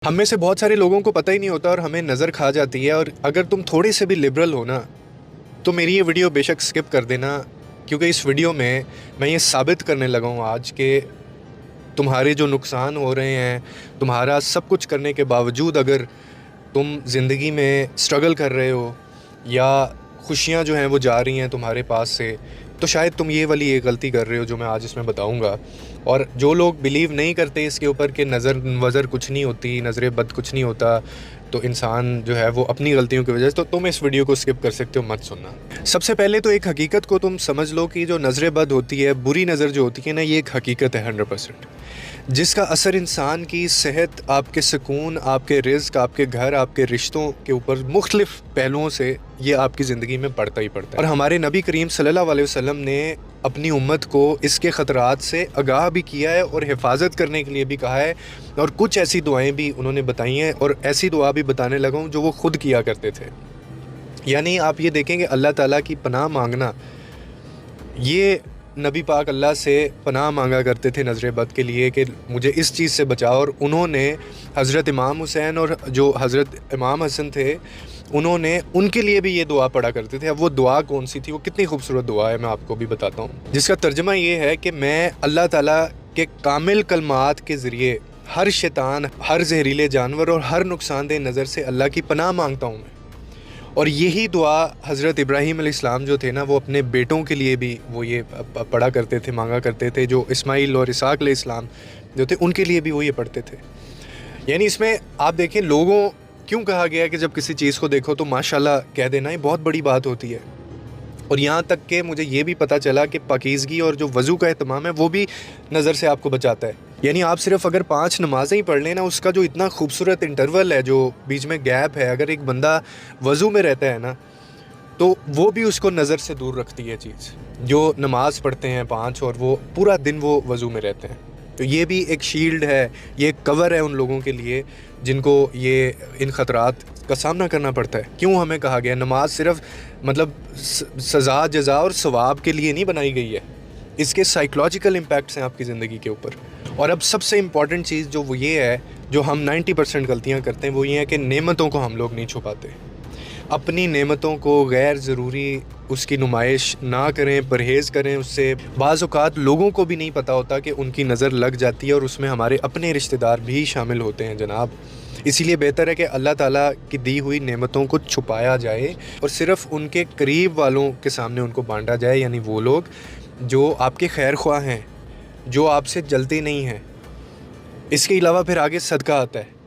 ہم میں سے بہت سارے لوگوں کو پتہ ہی نہیں ہوتا اور ہمیں نظر کھا جاتی ہے، اور اگر تم تھوڑے سے بھی لبرل ہو نا تو میری یہ ویڈیو بے شک سکپ کر دینا، کیونکہ اس ویڈیو میں یہ ثابت کرنے لگا ہوں آج کہ تمہارے جو نقصان ہو رہے ہیں، تمہارا سب کچھ کرنے کے باوجود اگر تم زندگی میں سٹرگل کر رہے ہو یا خوشیاں جو ہیں وہ جا رہی ہیں تمہارے پاس سے، تو شاید تم یہ والی ایک غلطی کر رہے ہو جو میں آج اس میں بتاؤں گا۔ اور جو لوگ بلیو نہیں کرتے اس کے اوپر کہ نظر کچھ نہیں ہوتی، نظر بد کچھ نہیں ہوتا، تو انسان جو ہے وہ اپنی غلطیوں کی وجہ سے، تو تم اس ویڈیو کو سکپ کر سکتے ہو، مت سننا۔ سب سے پہلے تو ایک حقیقت کو تم سمجھ لو کہ جو نظر بد ہوتی ہے، بری نظر جو ہوتی ہے نا، یہ ایک حقیقت ہے 100%، جس کا اثر انسان کی صحت، آپ کے سکون، آپ کے رزق، آپ کے گھر، آپ کے رشتوں کے اوپر مختلف پہلوؤں سے یہ آپ کی زندگی میں پڑتا ہی پڑتا ہے۔ اور ہمارے نبی کریم صلی اللہ علیہ وسلم نے اپنی امت کو اس کے خطرات سے آگاہ بھی کیا ہے اور حفاظت کرنے کے لیے بھی کہا ہے، اور کچھ ایسی دعائیں بھی انہوں نے بتائی ہیں، اور ایسی دعا بھی بتانے لگا ہوں جو وہ خود کیا کرتے تھے۔ یعنی آپ یہ دیکھیں کہ اللہ تعالیٰ کی پناہ مانگنا، یہ نبی پاک اللہ سے پناہ مانگا کرتے تھے نظر بد کے لیے کہ مجھے اس چیز سے بچاؤ، اور انہوں نے حضرت امام حسین اور جو حضرت امام حسن تھے انہوں نے ان کے لیے بھی یہ دعا پڑھا کرتے تھے۔ اب وہ دعا کون سی تھی، وہ کتنی خوبصورت دعا ہے، میں آپ کو بھی بتاتا ہوں، جس کا ترجمہ یہ ہے کہ میں اللہ تعالیٰ کے کامل کلمات کے ذریعے ہر شیطان، ہر زہریلے جانور اور ہر نقصان دہ نظر سے اللہ کی پناہ مانگتا ہوں میں۔ اور یہی دعا حضرت ابراہیم علیہ السلام جو تھے نا، وہ اپنے بیٹوں کے لیے بھی وہ یہ پڑھا کرتے تھے، مانگا کرتے تھے، جو اسماعیل اور اسحاق علیہ السلام جو تھے ان کے لیے بھی وہ یہ پڑھتے تھے۔ یعنی اس میں آپ دیکھیں لوگوں کیوں کہا گیا کہ جب کسی چیز کو دیکھو تو ماشاءاللہ کہہ دینا، یہ بہت بڑی بات ہوتی ہے۔ اور یہاں تک کہ مجھے یہ بھی پتہ چلا کہ پاکیزگی اور جو وضو کا اہتمام ہے وہ بھی نظر سے آپ کو بچاتا ہے۔ یعنی آپ صرف اگر 5 نمازیں ہی پڑھ لیں نا، اس کا جو اتنا خوبصورت انٹرول ہے، جو بیچ میں گیپ ہے، اگر ایک بندہ وضو میں رہتا ہے نا تو وہ بھی اس کو نظر سے دور رکھتی ہے چیز، جو نماز پڑھتے ہیں 5 اور وہ پورا دن وہ وضو میں رہتے ہیں۔ تو یہ بھی ایک شیلڈ ہے، یہ ایک کور ہے ان لوگوں کے لیے جن کو یہ ان خطرات کا سامنا کرنا پڑتا ہے۔ کیوں ہمیں کہا گیا نماز صرف سزا، جزا اور ثواب کے لیے نہیں بنائی گئی ہے، اس کے سائیکلوجیکل امپیکٹس ہیں آپ کی زندگی کے اوپر۔ اور اب سب سے امپورٹنٹ چیز جو وہ یہ ہے، جو ہم 90% غلطیاں کرتے ہیں، وہ یہ ہے کہ نعمتوں کو ہم لوگ نہیں چھپاتے، اپنی نعمتوں کو غیر ضروری اس کی نمائش نہ کریں، پرہیز کریں اس سے۔ بعض اوقات لوگوں کو بھی نہیں پتہ ہوتا کہ ان کی نظر لگ جاتی ہے، اور اس میں ہمارے اپنے رشتہ دار بھی شامل ہوتے ہیں جناب۔ اسی لیے بہتر ہے کہ اللہ تعالیٰ کی دی ہوئی نعمتوں کو چھپایا جائے اور صرف ان کے قریب والوں کے سامنے ان کو بانٹا جائے، یعنی وہ لوگ جو آپ کے خیر خواہ ہیں، جو آپ سے جلتے نہیں ہیں۔ اس کے علاوہ پھر آگے صدقہ آتا ہے۔